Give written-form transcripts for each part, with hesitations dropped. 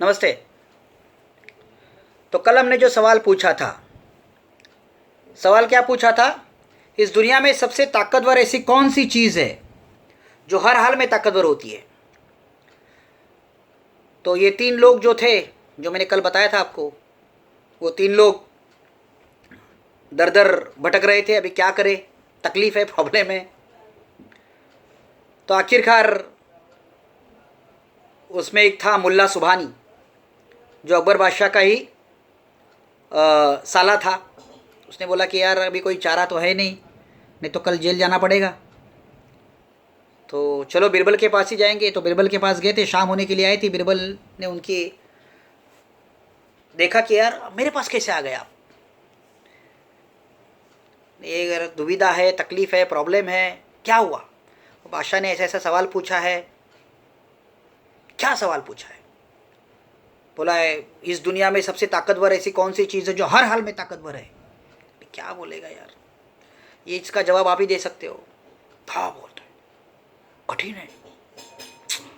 नमस्ते। तो कल हमने जो सवाल पूछा था, सवाल क्या पूछा था? इस दुनिया में सबसे ताकतवर ऐसी कौन सी चीज़ है जो हर हाल में ताकतवर होती है? तो ये तीन लोग जो थे, जो मैंने कल बताया था आपको, वो तीन लोग दर दर भटक रहे थे। अभी क्या करें, तकलीफ है, प्रॉब्लम है। तो आखिरकार उसमें एक था मुल्ला सुबहानी, जो अकबर बादशाह का ही साला था। उसने बोला कि यार अभी कोई चारा तो है नहीं, नहीं तो कल जेल जाना पड़ेगा। तो चलो बिरबल के पास ही जाएंगे। तो बिरबल के पास गए थे, शाम होने के लिए आई थी। बिरबल ने उनकी देखा कि यार मेरे पास कैसे आ गए आप, ये अगर दुविधा है, तकलीफ है, प्रॉब्लम है, क्या हुआ? बादशाह ने ऐसा ऐसा सवाल पूछा है। क्या सवाल पूछा है? बोला है इस दुनिया में सबसे ताकतवर ऐसी कौन सी चीज़ है जो हर हाल में ताकतवर है। क्या बोलेगा यार, ये इसका जवाब आप ही दे सकते हो। था बोलता है, कठिन है,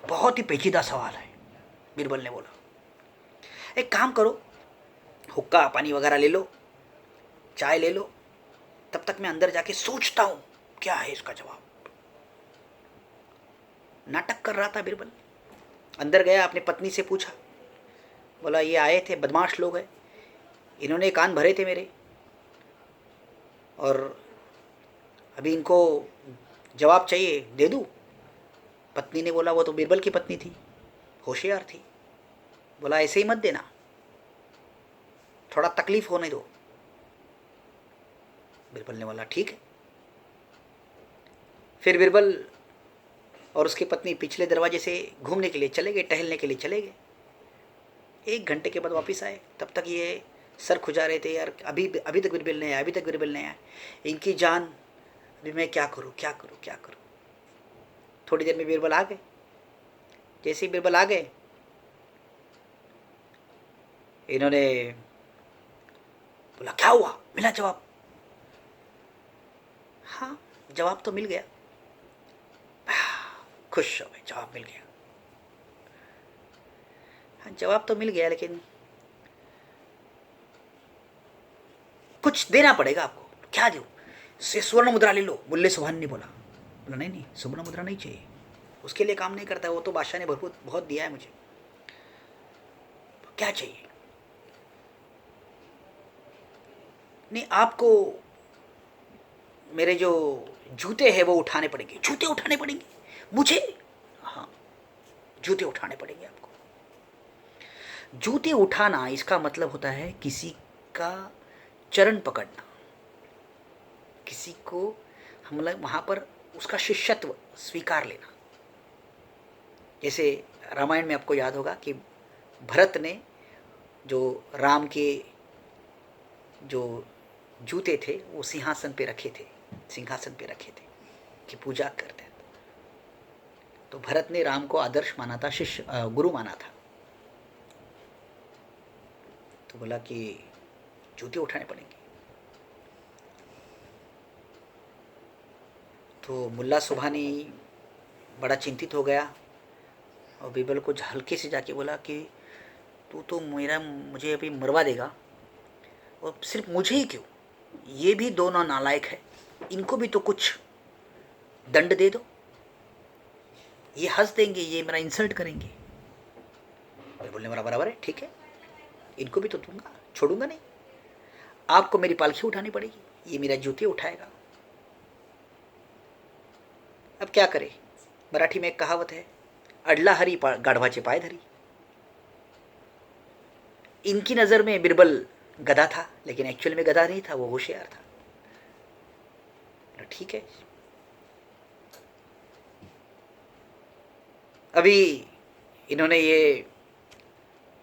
बहुत ही पेचीदा सवाल है। बिरबल ने बोला एक काम करो, हुक्का पानी वगैरह ले लो, चाय ले लो, तब तक मैं अंदर जाके सोचता हूं क्या है इसका जवाब। नाटक कर रहा था बिरबल। अंदर गया, अपनी पत्नी से पूछा। बोला ये आए थे, बदमाश लोग हैं, इन्होंने कान भरे थे मेरे, और अभी इनको जवाब चाहिए, दे दूं? पत्नी ने बोला, वो तो बिरबल की पत्नी थी, होशियार थी। बोला ऐसे ही मत देना, थोड़ा तकलीफ होने दो। बिरबल ने बोला ठीक है। फिर बिरबल और उसकी पत्नी पिछले दरवाजे से घूमने के लिए चले गए, टहलने के लिए चले गए। 1 घंटे के बाद वापस आए। तब तक ये सर खुजा रहे थे, यार अभी अभी तक बिरबल नहीं आया, अभी तक बिरबल नहीं आया, इनकी जान, अभी मैं क्या करूं, क्या करूं, क्या करूं। थोड़ी देर में बिरबल आ गए। जैसे ही बिरबल आ गए, इन्होंने बोला क्या हुआ, मिला जवाब? हाँ, जवाब तो मिल गया। खुश हो गए, जवाब मिल गया। हाँ, जवाब तो मिल गया, लेकिन कुछ देना पड़ेगा आपको। क्या दो? से स्वर्ण मुद्रा ले लो, मुल्ले सुबहान ने बोला। बोला नहीं नहीं, स्वर्ण मुद्रा नहीं चाहिए, उसके लिए काम नहीं करता, वो तो बादशाह ने भरपूर बहुत दिया है मुझे। क्या चाहिए? नहीं, आपको मेरे जो जूते हैं वो उठाने पड़ेंगे। जूते उठाने पड़ेंगे मुझे? हाँ, जूते उठाने पड़ेंगे आपको। जूते उठाना इसका मतलब होता है किसी का चरण पकड़ना, किसी को हम लोग वहां पर उसका शिष्यत्व स्वीकार लेना। जैसे रामायण में आपको याद होगा कि भरत ने जो राम के जो जूते थे वो सिंहासन पे रखे थे, सिंहासन पे रखे थे कि पूजा करते हैं। तो भरत ने राम को आदर्श माना था, शिष्य गुरु माना था। तो बोला कि जूते उठाने पड़ेंगे। तो मुल्ला सुबहानी बड़ा चिंतित हो गया और बीरबल को हल्के से जाके बोला कि तू तो मुझे अभी मरवा देगा, और सिर्फ मुझे ही क्यों, ये भी दोनों नालायक है, इनको भी तो कुछ दंड दे दो। ये हंस देंगे, ये मेरा इंसल्ट करेंगे। बीरबल ने बोला बराबर है, ठीक है, इनको भी तो दूंगा, छोड़ूंगा नहीं। आपको मेरी पालखी उठानी पड़ेगी, ये मेरा जूते उठाएगा। अब क्या करे, मराठी में एक कहावत है, अडला हरी गाढवाचे पाय धरी। इनकी नज़र में बिरबल गधा था, लेकिन एक्चुअल में गधा नहीं था, वो होशियार था। ठीक है, अभी इन्होंने ये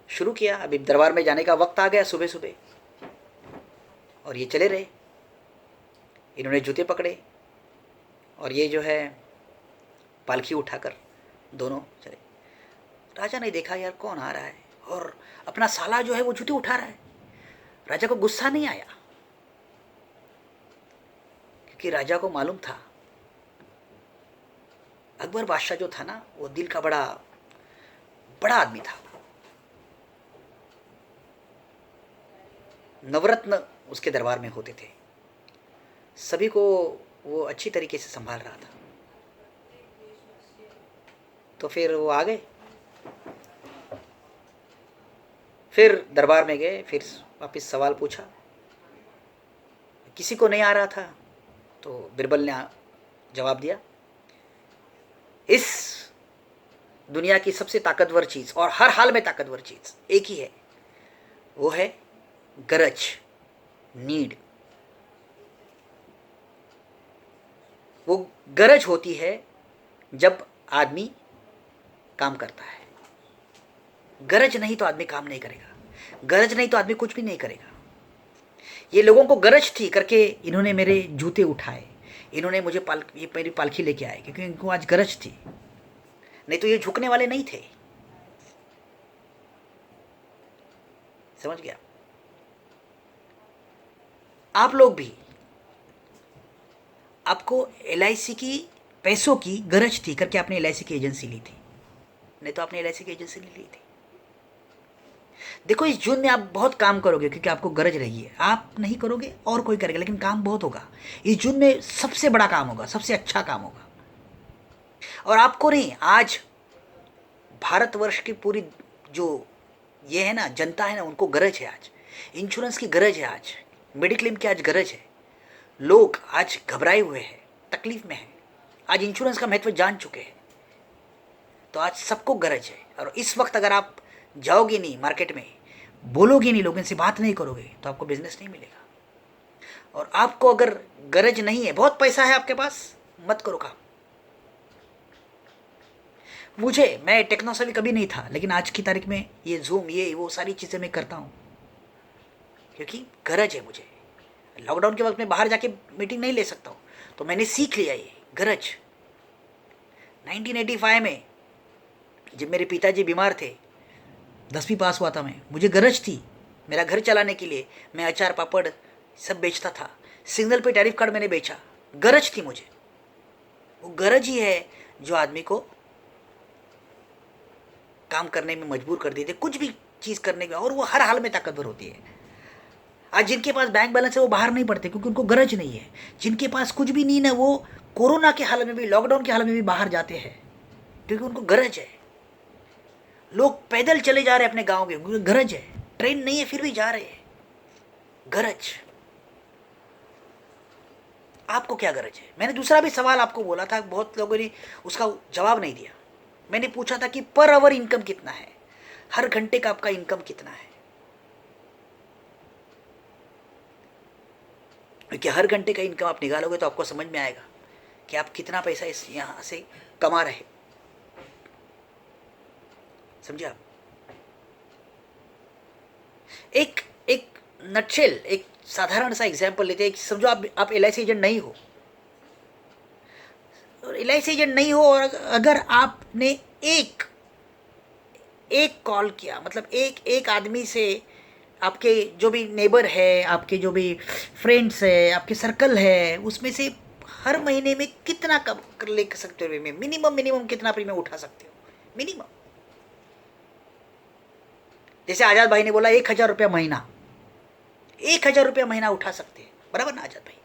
शुरू किया। अभी दरबार में जाने का वक्त आ गया सुबह सुबह, और ये चले रहे। इन्होंने जूते पकड़े और ये जो है पालकी उठाकर दोनों चले। राजा ने देखा यार कौन आ रहा है, और अपना साला जो है वो जूते उठा रहा है। राजा को गुस्सा नहीं आया, क्योंकि राजा को मालूम था अकबर बादशाह जो था ना, वो दिल का बड़ा बड़ा आदमी था। नवरत्न उसके दरबार में होते थे, सभी को वो अच्छी तरीके से संभाल रहा था। तो फिर वो आ गए, फिर दरबार में गए, फिर वापस सवाल पूछा, किसी को नहीं आ रहा था। तो बिरबल ने जवाब दिया, इस दुनिया की सबसे ताकतवर चीज और हर हाल में ताकतवर चीज एक ही है, वो है गरज, नीड। वो गरज होती है जब आदमी काम करता है। गरज नहीं तो आदमी काम नहीं करेगा, गरज नहीं तो आदमी कुछ भी नहीं करेगा। ये लोगों को गरज थी करके इन्होंने मेरे जूते उठाए, इन्होंने मुझे ये मेरी पालकी लेके आए, क्योंकि इनको आज गरज थी, नहीं तो ये झुकने वाले नहीं थे। समझ गया? आप लोग भी, आपको LIC की पैसों की गरज थी करके आपने LIC की एजेंसी ली थी, नहीं तो आपने LIC की एजेंसी नहीं ली थी। देखो, इस जून में आप बहुत काम करोगे क्योंकि आपको गरज रही है। आप नहीं करोगे और कोई करेगा, लेकिन काम बहुत होगा। इस जून में सबसे बड़ा काम होगा, सबसे अच्छा काम होगा। और आपको नहीं, आज भारतवर्ष की पूरी जो ये है ना जनता है ना, उनको गरज है आज। इंश्योरेंस की गरज है आज, मेडिक्लेम की आज गरज है। लोग आज घबराए हुए हैं, तकलीफ में हैं, आज इंश्योरेंस का महत्व जान चुके हैं। तो आज सबको गरज है। और इस वक्त अगर आप जाओगे नहीं मार्केट में, बोलोगे नहीं, लोगों से बात नहीं करोगे, तो आपको बिजनेस नहीं मिलेगा। और आपको अगर गरज नहीं है, बहुत पैसा है आपके पास, मत करो काम। मैं टेक्नो सेवी कभी नहीं था, लेकिन आज की तारीख में ये जूम, ये वो सारी चीज़ें मैं करता हूँ क्योंकि गरज है मुझे। लॉकडाउन के वक्त में बाहर जाके मीटिंग नहीं ले सकता हूँ, तो मैंने सीख लिया ये गरज। 1985 में जब मेरे पिताजी बीमार थे, 10वीं पास हुआ था मैं, मुझे गरज थी मेरा घर चलाने के लिए। मैं अचार पापड़ सब बेचता था, सिग्नल पे टैरिफ कार्ड मैंने बेचा, गरज थी मुझे। वो गरज ही है जो आदमी को काम करने में मजबूर कर देते, कुछ भी चीज़ करने में, और वो हर हाल में ताकतवर होती है। आज जिनके पास बैंक बैलेंस है वो बाहर नहीं पड़ते क्योंकि उनको गरज नहीं है। जिनके पास कुछ भी नहीं ना, वो कोरोना के हाल में भी, लॉकडाउन के हाल में भी बाहर जाते हैं क्योंकि उनको गरज है। लोग पैदल चले जा रहे हैं अपने गाँव के, क्योंकि गरज है। ट्रेन नहीं है फिर भी जा रहे हैं, गरज। आपको क्या गरज है? मैंने दूसरा भी सवाल आपको बोला था, बहुत लोगों ने उसका जवाब नहीं दिया। मैंने पूछा था कि पर आवर इनकम कितना है, हर घंटे का आपका इनकम कितना है। क्योंकि हर घंटे का इनकम आप निकालोगे तो आपको समझ में आएगा कि आप कितना पैसा इस यहां से कमा रहे। समझे आप? एक एक नटशेल, एक साधारण सा एग्जाम्पल लेते हैं। समझो आप LIC एजेंट नहीं हो, LIC एजेंट नहीं हो, और अगर आपने एक कॉल किया, मतलब एक आदमी से, आपके जो भी नेबर है, आपके जो भी फ्रेंड्स है, आपके सर्कल है, उसमें से हर महीने में कितना कम कर ले सकते हो प्रीमियम, मिनिमम कितना प्रीमियम उठा सकते हो मिनिमम। जैसे आजाद भाई ने बोला 1,000 रुपया महीना, 1,000 रुपया महीना उठा सकते हैं, बराबर ना आजाद भाई?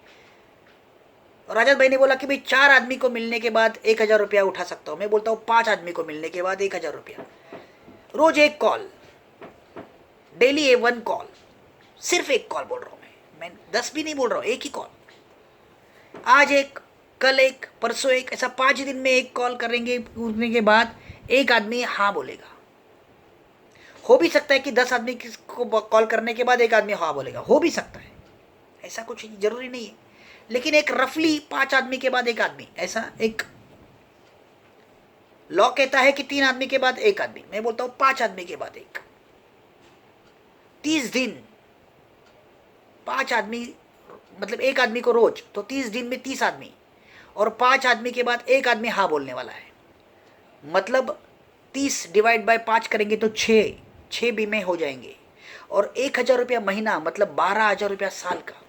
और आजाद भाई ने बोला कि भाई 4 आदमी को मिलने के बाद 1,000 रुपया उठा सकता हूँ। मैं बोलता हूँ 5 आदमी को मिलने के बाद 1,000 रुपया, रोज एक कॉल, डेली 1 कॉल, सिर्फ एक कॉल बोल रहा हूँ मैं 10 भी नहीं बोल रहा हूँ, एक ही कॉल। आज एक, कल एक, परसों एक, ऐसा 5 दिन में एक कॉल करेंगे। उठने के बाद एक आदमी हाँ बोलेगा। हो भी सकता है कि 10 आदमी को कॉल करने के बाद एक आदमी हाँ बोलेगा, हो भी सकता है, ऐसा कुछ जरूरी नहीं है। लेकिन एक रफली 5 आदमी के बाद एक आदमी, ऐसा एक लॉ कहता है कि 3 आदमी के बाद एक आदमी, मैं बोलता हूं 5 आदमी के बाद एक। 30 दिन 5 आदमी, मतलब एक आदमी को रोज, तो 30 दिन में 30 आदमी, और 5 आदमी के बाद एक आदमी हाँ बोलने वाला है। मतलब 30 डिवाइड बाय 5 करेंगे तो 6 बीमे हो जाएंगे। और 1,000 रुपया महीना मतलब 12,000 रुपया साल का।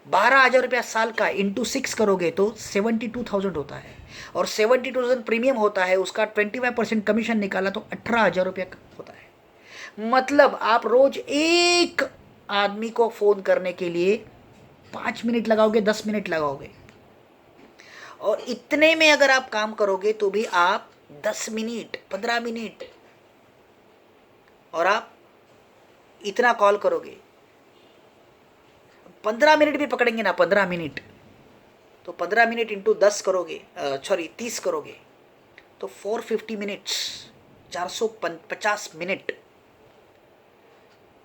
12,000 रुपया साल का इंटू 6 करोगे तो 72,000 होता है, और 72,000 प्रीमियम होता है। उसका 25% कमीशन निकाला तो 18,000 रुपया होता है। मतलब आप रोज एक आदमी को फ़ोन करने के लिए 5 मिनट लगाओगे, 10 मिनट लगाओगे, और इतने में अगर आप काम करोगे तो भी आप 10 मिनट, 15 मिनट, और आप इतना कॉल करोगे, 15 मिनट भी पकड़ेंगे ना, 15 मिनट, तो 15 मिनट इंटू 10 करोगे, सॉरी 30 करोगे, तो 450 मिनट्स, 450 मिनट,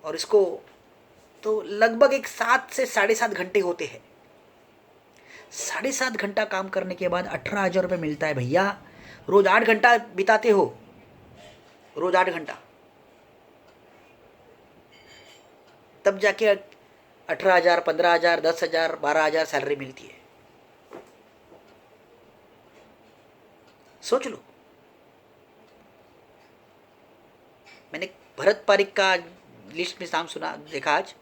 और इसको तो लगभग एक 7 से 7.5 घंटे होते हैं। 7.5 घंटा काम करने के बाद 18,000 रुपये मिलता है भैया। रोज 8 घंटा बिताते हो, रोज 8 घंटा, तब जाके 18,000, 15,000, 10,000, 12,000 सैलरी मिलती है। सोच लो। मैंने भरत पारिक का लिस्ट में नाम सुना, देखा आज,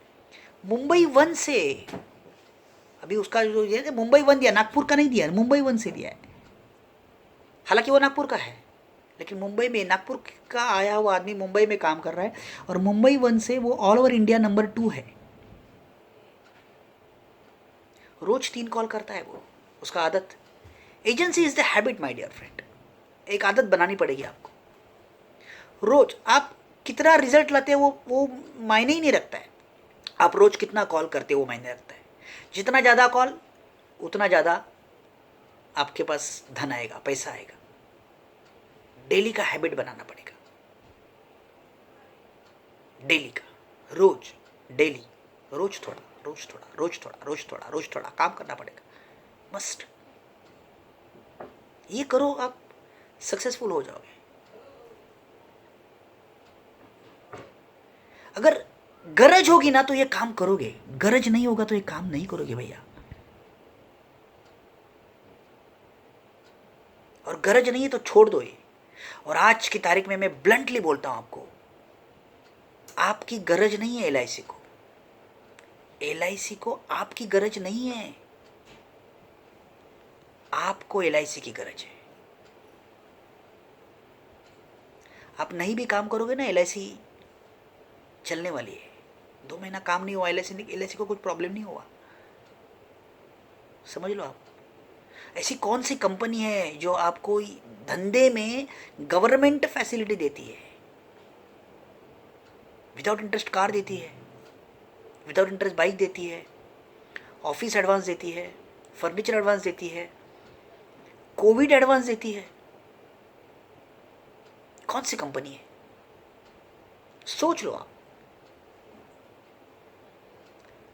मुंबई वन से, अभी उसका जो ये मुंबई वन दिया, नागपुर का नहीं दिया, मुंबई वन से दिया है। हालांकि वो नागपुर का है, लेकिन मुंबई में, नागपुर का आया हुआ आदमी मुंबई में काम कर रहा है, और मुंबई वन से वो ऑल ओवर इंडिया नंबर 2 है। रोज 3 कॉल करता है वो, उसका आदत। Agency is the habit my dear friend. एक आदत बनानी पड़ेगी आपको। रोज आप कितना रिजल्ट लाते हैं वो मायने ही नहीं रखता है, आप रोज कितना कॉल करते हो वो मायने रखता है। जितना ज़्यादा कॉल, उतना ज़्यादा आपके पास धन आएगा, पैसा आएगा। डेली का हैबिट बनाना पड़ेगा, डेली का, रोज, डेली, रोज थोड़ा, रोज थोड़ा, रोज थोड़ा, रोज थोड़ा, रोज थोड़ा काम करना पड़ेगा, मस्ट। ये करो, आप सक्सेसफुल हो जाओगे। अगर गरज होगी ना तो ये काम करोगे, गरज नहीं होगा तो ये काम नहीं करोगे भैया। और गरज नहीं है तो छोड़ दो ये। और आज की तारीख में मैं ब्लंटली बोलता हूं आपको, आपकी गरज नहीं है एलआईसी को, एलआईसी को आपकी गरज नहीं है, आपको एलआईसी की गरज है। आप नहीं भी काम करोगे ना, एलआईसी चलने वाली है। 2 महीना काम नहीं हुआ, एलआईसी को कुछ प्रॉब्लम नहीं हुआ, समझ लो आप। ऐसी कौन सी कंपनी है जो आपको धंधे में गवर्नमेंट फैसिलिटी देती है, विदाउट इंटरेस्ट कार देती है, विदाउट इंटरेस्ट बाइक देती है, ऑफिस एडवांस देती है, फर्नीचर एडवांस देती है, कोविड एडवांस देती है? कौन सी कंपनी है? सोच लो आप।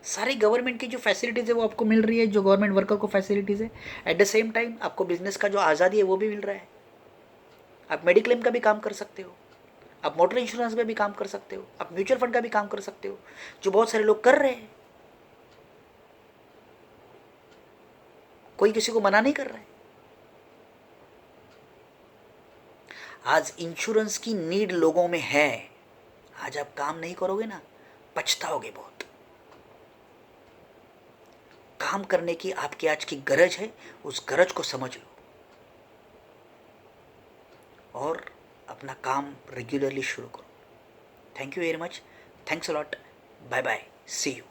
सारी गवर्नमेंट की जो फैसिलिटीज़ है वो आपको मिल रही है, जो गवर्नमेंट वर्कर को फैसिलिटीज़ है, एट द सेम टाइम आपको बिजनेस का जो आज़ादी है वो भी मिल रहा है। आप मेडिक्लेम का भी काम कर सकते हो, आप मोटर इंश्योरेंस में भी काम कर सकते हो, आप म्यूचुअल फंड का भी काम कर सकते हो, जो बहुत सारे लोग कर रहे हैं। कोई किसी को मना नहीं कर रहा है। आज इंश्योरेंस की नीड लोगों में है। आज आप काम नहीं करोगे ना, पछताओगे बहुत। काम करने की आपकी आज की गरज है, उस गरज को समझ लो और अपना काम रेगुलरली शुरू करो। Thank you very much, thanks a lot, bye bye, see you.